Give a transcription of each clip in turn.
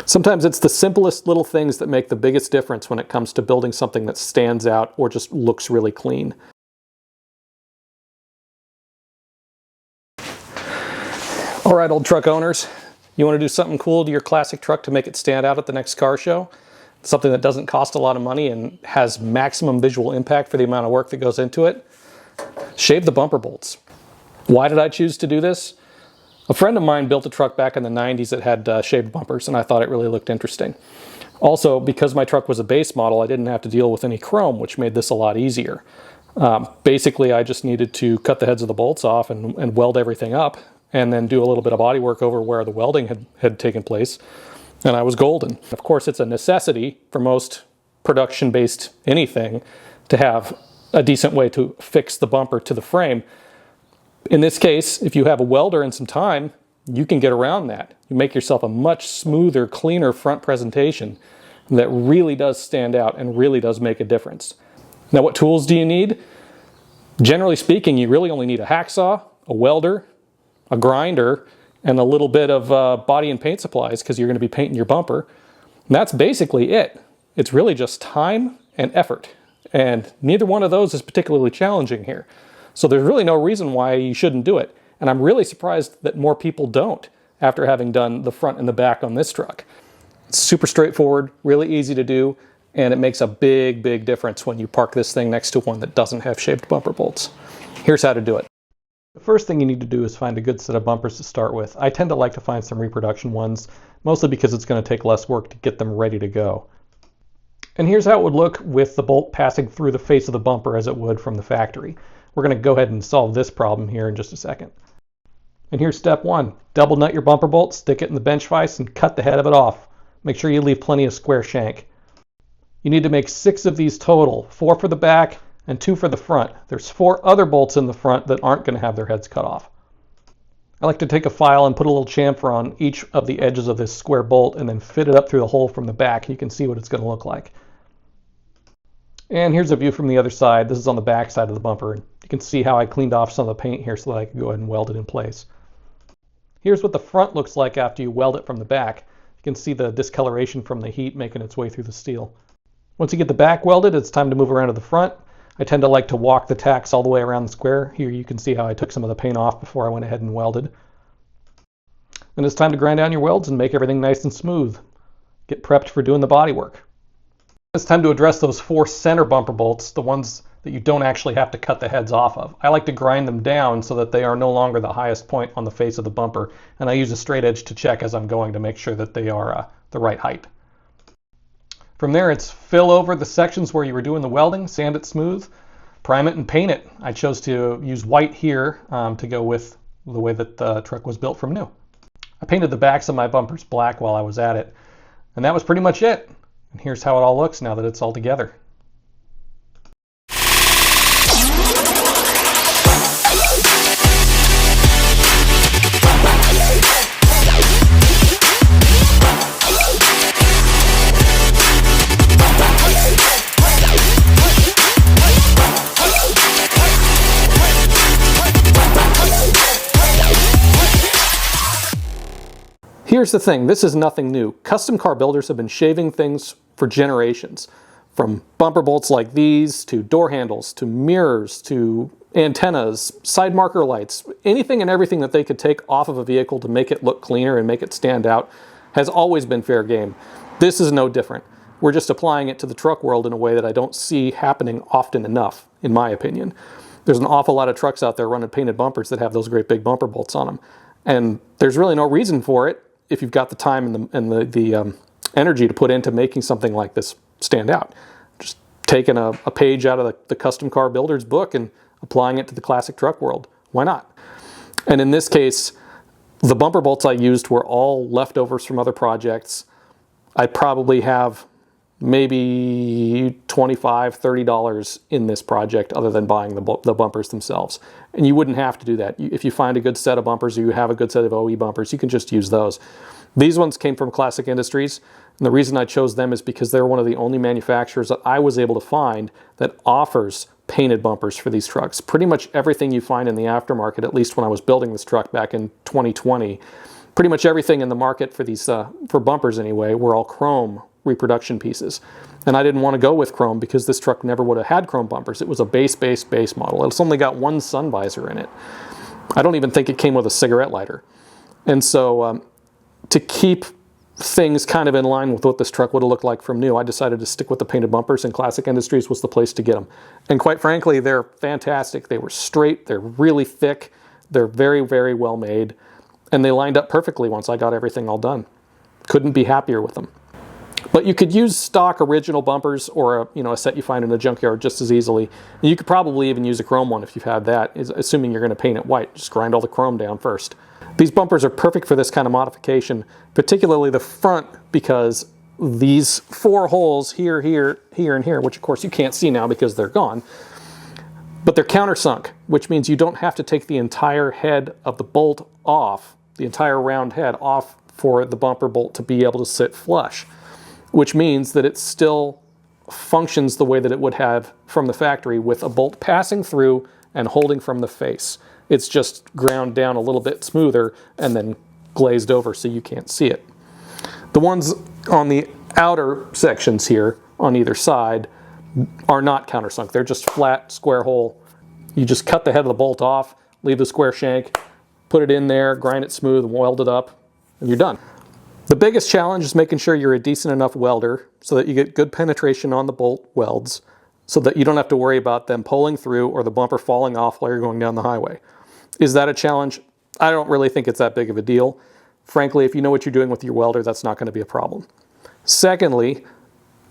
Sometimes it's the simplest little things that make the biggest difference when it comes to building something that stands out or just looks really clean. All right, old truck owners, you want to do something cool to your classic truck to make it stand out at the next car show? Something that doesn't cost a lot of money and has maximum visual impact for the amount of work that goes into it? Shave the bumper bolts. Why did I choose to do this? A friend of mine built a truck back in the 90s that had shaved bumpers, and I thought it really looked interesting. Also, because my truck was a base model, I didn't have to deal with any chrome, which made this a lot easier. Basically, I just needed to cut the heads of the bolts off and weld everything up, and then do a little bit of body work over where the welding had taken place, and I was golden. Of course, it's a necessity for most production-based anything to have a decent way to fix the bumper to the frame. In this case, if you have a welder and some time, you can get around that. You make yourself a much smoother, cleaner front presentation that really does stand out and really does make a difference. Now, what tools do you need? Generally speaking, you really only need a hacksaw, a welder, a grinder, and a little bit of body and paint supplies because you're going to be painting your bumper. And that's basically it. It's really just time and effort. And neither one of those is particularly challenging here. So there's really no reason why you shouldn't do it. And I'm really surprised that more people don't after having done the front and the back on this truck. It's super straightforward, really easy to do, and it makes a big, big difference when you park this thing next to one that doesn't have shaved bumper bolts. Here's how to do it. The first thing you need to do is find a good set of bumpers to start with. I tend to like to find some reproduction ones, mostly because it's going to take less work to get them ready to go. And here's how it would look with the bolt passing through the face of the bumper as it would from the factory. We're going to go ahead and solve this problem here in just a second. And here's step one. Double nut your bumper bolt, stick it in the bench vise, and cut the head of it off. Make sure you leave plenty of square shank. You need to make 6 of these total, 4 for the back and 2 for the front. There's 4 other bolts in the front that aren't going to have their heads cut off. I like to take a file and put a little chamfer on each of the edges of this square bolt and then fit it up through the hole from the back. You can see what it's going to look like. And here's a view from the other side. This is on the back side of the bumper. You can see how I cleaned off some of the paint here so that I could go ahead and weld it in place. Here's what the front looks like after you weld it from the back. You can see the discoloration from the heat making its way through the steel. Once you get the back welded, it's time to move around to the front. I tend to like to walk the tacks all the way around the square. Here you can see how I took some of the paint off before I went ahead and welded. Then it's time to grind down your welds and make everything nice and smooth. Get prepped for doing the body work. It's time to address those 4 center bumper bolts, the ones that you don't actually have to cut the heads off of. I like to grind them down so that they are no longer the highest point on the face of the bumper, and I use a straight edge to check as I'm going to make sure that they are the right height. From there, it's fill over the sections where you were doing the welding, sand it smooth, prime it and paint it. I chose to use white here to go with the way that the truck was built from new. I painted the backs of my bumpers black while I was at it, and that was pretty much it. And here's how it all looks now that it's all together. Here's the thing, this is nothing new. Custom car builders have been shaving things for generations. From bumper bolts like these, to door handles, to mirrors, to antennas, side marker lights, anything and everything that they could take off of a vehicle to make it look cleaner and make it stand out has always been fair game. This is no different. We're just applying it to the truck world in a way that I don't see happening often enough, in my opinion. There's an awful lot of trucks out there running painted bumpers that have those great big bumper bolts on them. And there's really no reason for it if you've got the time and the energy to put into making something like this stand out. Just taking a page out of the custom car builder's book and applying it to the classic truck world. Why not? And in this case, the bumper bolts I used were all leftovers from other projects. I probably have maybe $25, $30 in this project other than buying the bumpers themselves. And you wouldn't have to do that. If you find a good set of bumpers or you have a good set of OE bumpers, you can just use those. These ones came from Classic Industries, and the reason I chose them is because they're one of the only manufacturers that I was able to find that offers painted bumpers for these trucks. Pretty much everything you find in the aftermarket, at least when I was building this truck back in 2020, Pretty much everything in the market for these, for bumpers anyway, were all chrome reproduction pieces. And I didn't want to go with chrome because this truck never would have had chrome bumpers. It was a base model. It's only got one sun visor in it. I don't even think it came with a cigarette lighter. And so to keep things kind of in line with what this truck would have looked like from new, I decided to stick with the painted bumpers, and Classic Industries was the place to get them. And quite frankly, they're fantastic. They were straight, they're really thick, they're very, very well made, and they lined up perfectly once I got everything all done. Couldn't be happier with them. But you could use stock original bumpers or a set you find in a junkyard just as easily. And you could probably even use a chrome one if you've had that, assuming you're going to paint it white. Just grind all the chrome down first. These bumpers are perfect for this kind of modification, particularly the front, because these 4 holes here, here, here, and here, which of course you can't see now because they're gone, but they're countersunk, which means you don't have to take the entire head of the bolt off, the entire round head off for the bumper bolt to be able to sit flush, which means that it still functions the way that it would have from the factory with a bolt passing through and holding from the face. It's just ground down a little bit smoother and then glazed over so you can't see it. The ones on the outer sections here on either side are not countersunk. They're just flat, square hole. You just cut the head of the bolt off, leave the square shank, put it in there, grind it smooth, weld it up, and you're done. The biggest challenge is making sure you're a decent enough welder so that you get good penetration on the bolt welds so that you don't have to worry about them pulling through or the bumper falling off while you're going down the highway. Is that a challenge? I don't really think it's that big of a deal. Frankly, if you know what you're doing with your welder, that's not going to be a problem. Secondly,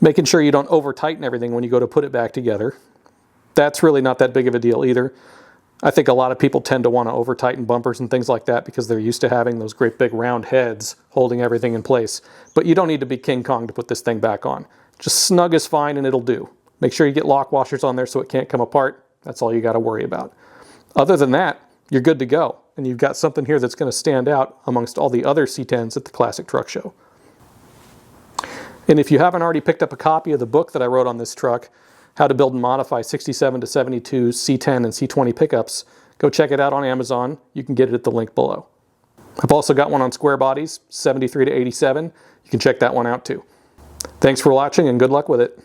making sure you don't over tighten everything when you go to put it back together. That's really not that big of a deal either. I think a lot of people tend to want to over tighten bumpers and things like that because they're used to having those great big round heads holding everything in place. But you don't need to be King Kong to put this thing back on. Just snug is fine and it'll do. Make sure you get lock washers on there so it can't come apart. That's all you got to worry about. Other than that, you're good to go. And you've got something here that's going to stand out amongst all the other C10s at the Classic Truck Show. And if you haven't already picked up a copy of the book that I wrote on this truck, How to Build and Modify 67 to 72 C10 and C20 pickups, go check it out on Amazon. You can get it at the link below. I've also got one on square bodies, 73 to 87. You can check that one out too. Thanks for watching and good luck with it.